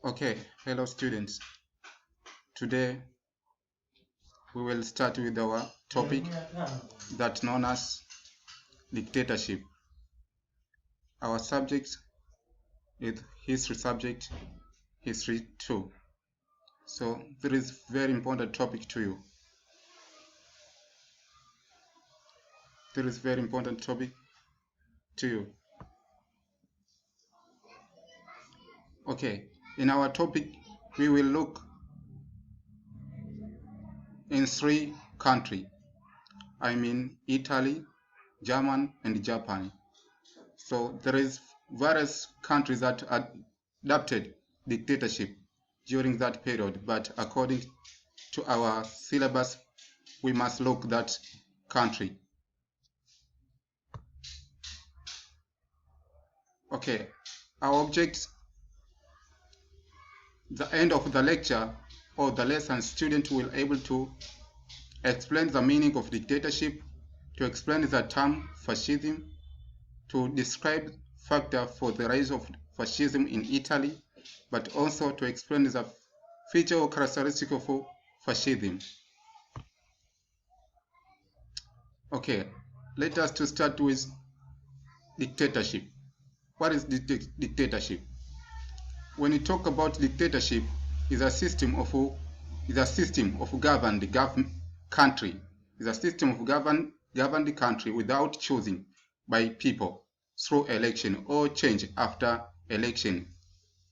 Okay, hello students. Today we will start with our topic that's known as dictatorship. Our subject is history subject, history 2. So there is very important topic to you. There is very important topic to you. Okay, in our topic we will look in 3 countries. I mean Italy, German and Japan. So there is various countries that adopted dictatorship during that period, but according to our syllabus, we must look that country. Okay, our object, the end of the lecture or the lesson, student will able to explain the meaning of dictatorship, to explain the term fascism, to describe factor for the rise of fascism in Italy, but also to explain the feature or characteristic of fascism. Okay, let us to start with dictatorship. What is dictatorship? When you talk about dictatorship, is a system of governed country. Is a system of governed country without choosing by people through election or change after election,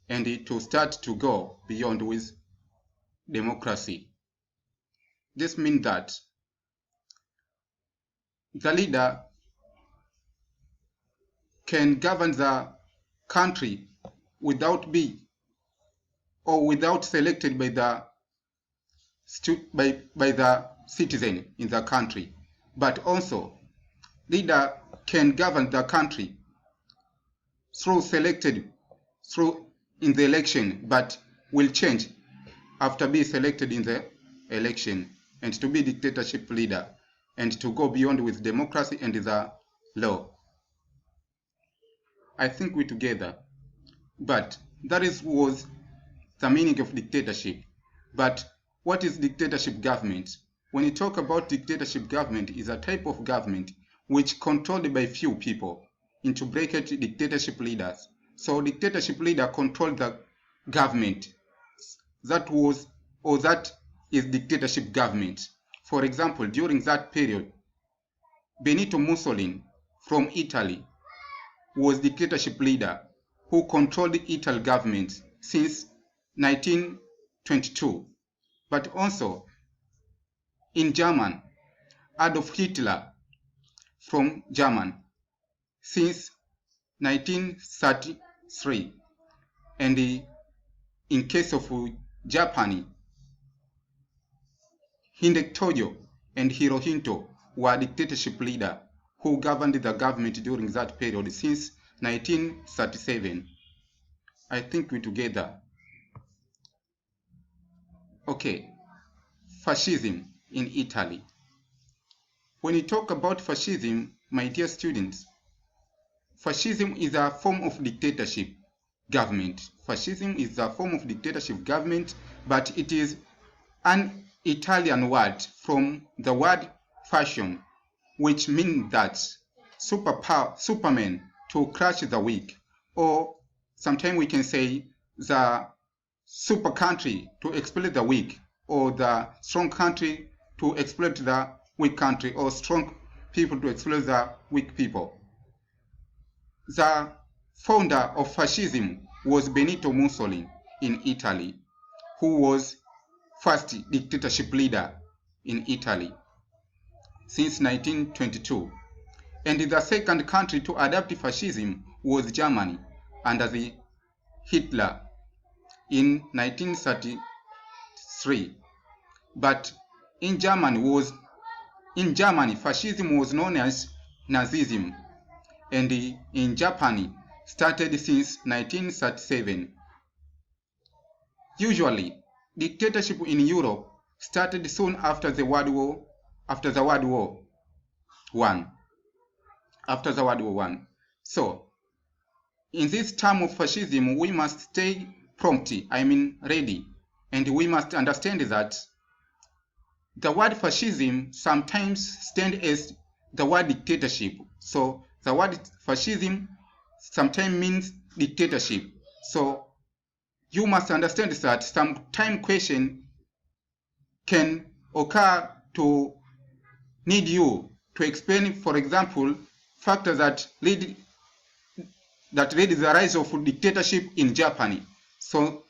and to start to go beyond with democracy. This means that the leader can govern the country without selected by the citizen in the country, but also leader can govern the country through in the election, but will change after being selected in the election, and to be dictatorship leader and to go beyond with democracy and the law. I think we're together. But that was the meaning of dictatorship. But what is dictatorship government? When you talk about dictatorship government, is a type of government which controlled by few people, into bracket dictatorship leaders. So dictatorship leader controlled the government. That is dictatorship government. For example, during that period, Benito Mussolini from Italy was dictatorship leader who controlled the Italy government since 1922. But also in Germany, Adolf Hitler from Germany since 1933. And in case of Japan, Hidetojo and Hirohito were dictatorship leader who governed the government during that period since 1937. I think we're together. Okay, fascism in Italy. When you talk about fascism, my dear students, fascism is a form of dictatorship government. Fascism is a form of dictatorship government, but it is an Italian word from the word fashion, which means that Superman to crush the weak, or sometimes we can say the super country to exploit the weak, or the strong country to exploit the weak country, or strong people to exploit the weak people. The founder of fascism was Benito Mussolini in Italy, who was first dictatorship leader in Italy since 1922. And the second country to adopt fascism was Germany under the Hitler in 1933. But in Germany, fascism was known as Nazism, and in Japan started since 1937. Usually, dictatorship in Europe started soon after the World War I. After the World War I. So, in this term of fascism, we must stay prompt, ready. And we must understand that the word fascism sometimes stands as the word dictatorship. So the word fascism sometimes means dictatorship. So you must understand that sometimes question can occur to need you to explain, for example, factors that lead the rise of dictatorship in Japan. So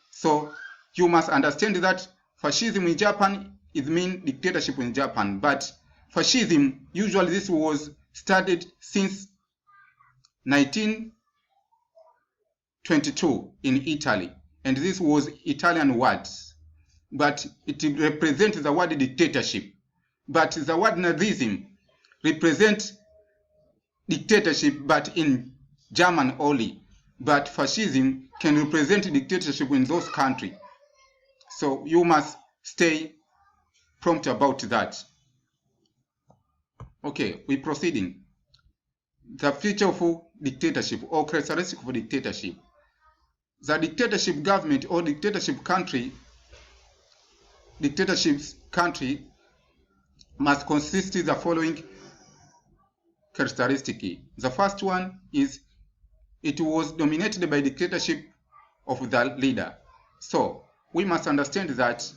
you must understand that fascism in Japan is mean dictatorship in Japan, but fascism usually this was started since 1922 in Italy, and this was Italian words, but it represents the word dictatorship. But the word Nazism represents dictatorship, but in German only. But fascism can represent dictatorship in those countries. So you must stay prompt about that. Okay, we're proceeding. The feature of dictatorship or characteristic of dictatorship. The dictatorship government or dictatorship country must consist of the following characteristic. The first one is it was dominated by dictatorship of the leader. So we must understand that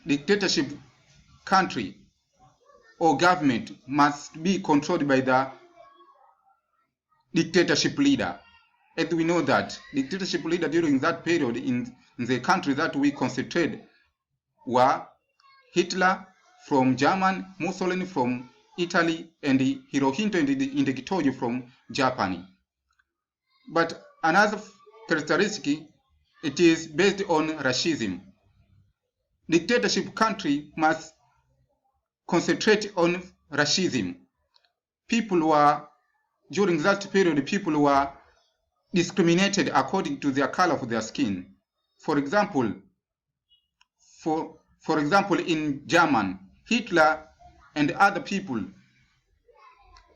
dictatorship country or government must be controlled by the dictatorship leader. And we know that dictatorship leader during that period in the country that we concentrated were Hitler from Germany, Mussolini from Italy, and Hirohito and Hidetojo from Japan. But another characteristic, it is based on racism. Dictatorship country must concentrate on racism. During that period, people were discriminated according to their color of their skin. For example, in Germany, Hitler and other people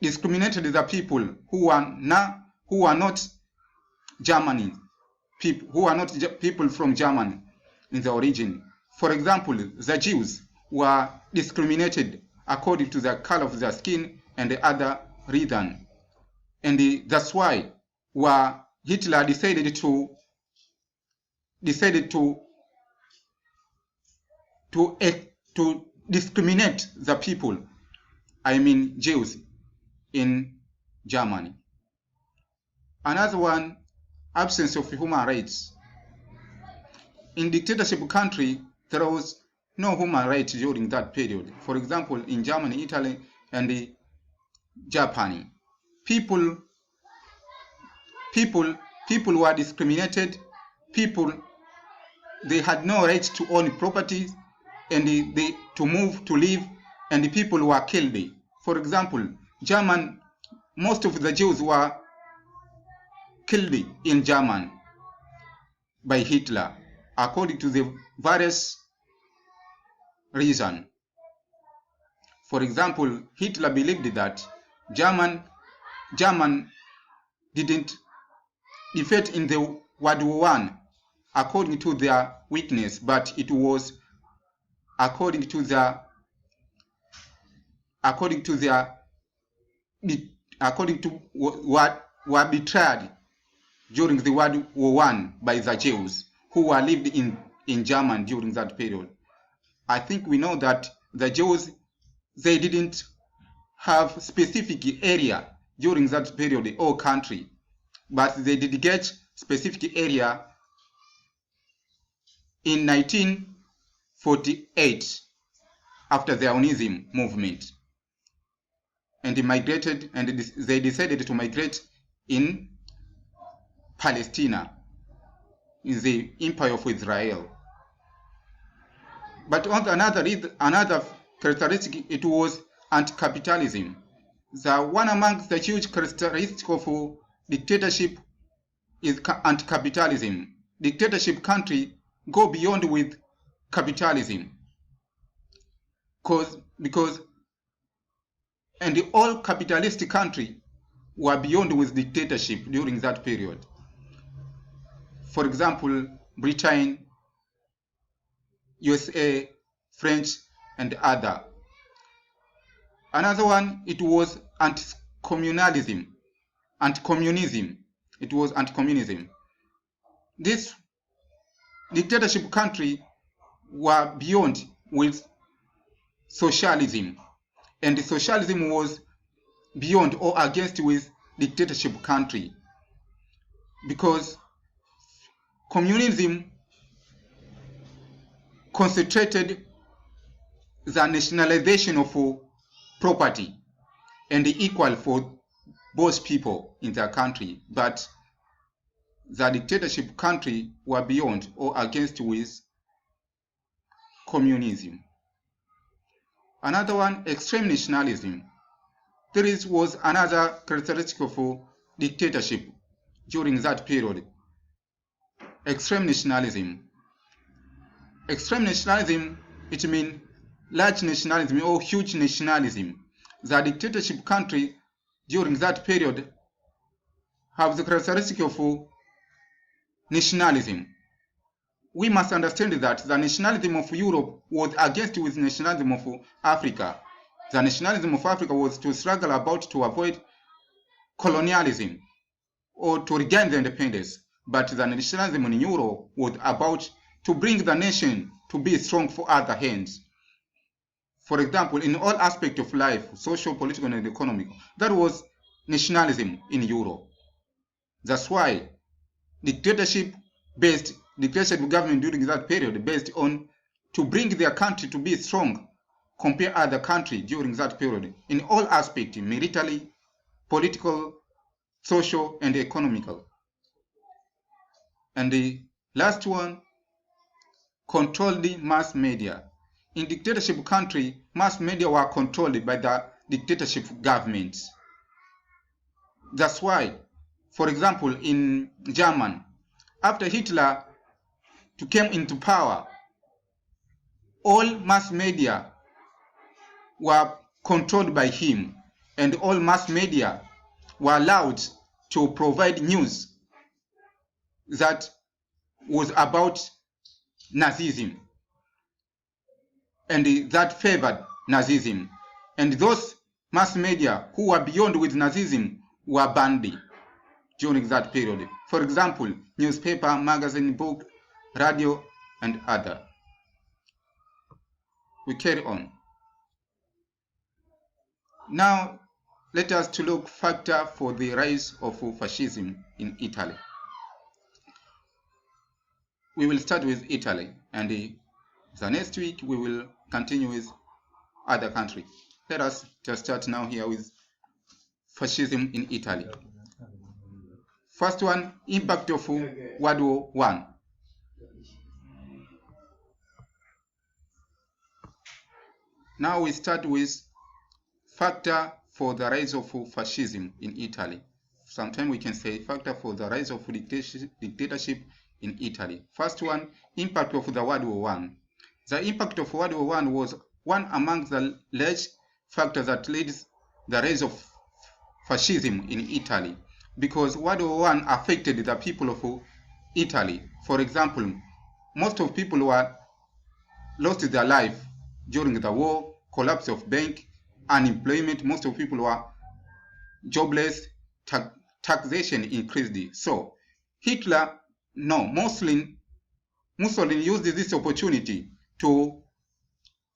discriminated the people who are not Germany, who are not people from Germany in the origin. For example, the Jews were discriminated according to the color of their skin and the other reason. And that's why Hitler decided to discriminate the people, Jews in Germany. Another one, absence of human rights. In dictatorship country, there was no human rights during that period. For example, in Germany, Italy, and Japan, people were discriminated. They had no right to own property and to move, to live, and the people were killed. For example, most of the Jews were killed in Germany by Hitler, according to the various reasons. For example, Hitler believed that German didn't defeat in the World War I according to their weakness, but it was according to what were betrayed during the World War I by the Jews who were lived in Germany during that period. I think we know that the Jews, they didn't have specific area during that period or country, but they did get specific area in 1948 after the Zionism movement, and they decided to migrate in Palestine, in the Empire of Israel. But on another characteristic, it was anti-capitalism. One among the huge characteristics of dictatorship is anti-capitalism. Dictatorship country go beyond with capitalism, because all capitalist country were beyond with dictatorship during that period. For example, Britain, USA, French, and other. Another one, it was anti-communism. It was anti-communism. This dictatorship country were beyond with socialism, and socialism was beyond or against with dictatorship country, because communism concentrated the nationalization of property and equal for both people in their country, but the dictatorship country were beyond or against with communism. Another one, extreme nationalism. This was another characteristic of dictatorship during that period. Extreme nationalism. Extreme nationalism, it means large nationalism or huge nationalism. The dictatorship country during that period have the characteristic of nationalism. We must understand that the nationalism of Europe was against with nationalism of Africa. The nationalism of Africa was to struggle about to avoid colonialism or to regain the independence. But the nationalism in Europe was about to bring the nation to be strong for other hands. For example, in all aspects of life, social, political, and economic, that was nationalism in Europe. That's why dictatorship government during that period based on to bring their country to be strong compare other countries during that period in all aspects, military, political, social, and economical. And the last one, controlled mass media. In dictatorship country, mass media were controlled by the dictatorship governments. That's why, for example, in Germany, after Hitler came into power, all mass media were controlled by him, and all mass media were allowed to provide news that was about Nazism and that favored Nazism. And those mass media who were beyond with Nazism were banned during that period. For example, newspaper, magazine, book, radio, and other. We carry on. Now, let us to look factor for the rise of fascism in Italy. We will start with Italy, and the next week we will continue with other countries. Let us just start now here with fascism in Italy. First one, impact of World War I. Now we start with factor for the rise of fascism in Italy. Sometimes we can say factor for the rise of dictatorship in Italy. First one, impact of the World War I. The impact of World War I was one among the large factors that led the rise of fascism in Italy, because World War I affected the people of Italy. For example, most of people were lost their life during the war, collapse of bank, unemployment. Most of people were jobless, taxation increased. So Mussolini used this opportunity to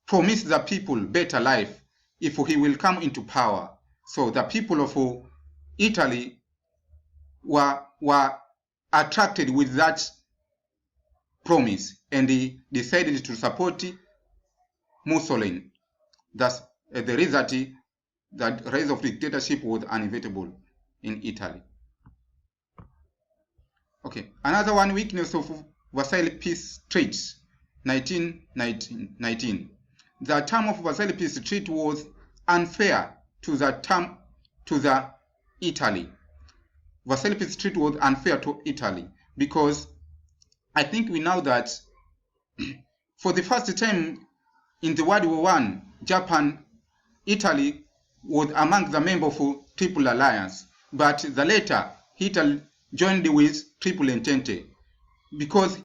promise the people better life if he will come into power. So the people of Italy were attracted with that promise, and they decided to support Mussolini. Thus, the result, that rise of dictatorship was inevitable in Italy. Okay, another one, weakness of Versailles Peace Treaty, 1919. The term of Versailles Peace Treaty was unfair to the Italy. Versailles Peace Treaty was unfair to Italy because I think we know that for the first time in the World War I, Italy was among the members of Triple Alliance, but the later Italy joined with Triple Entente because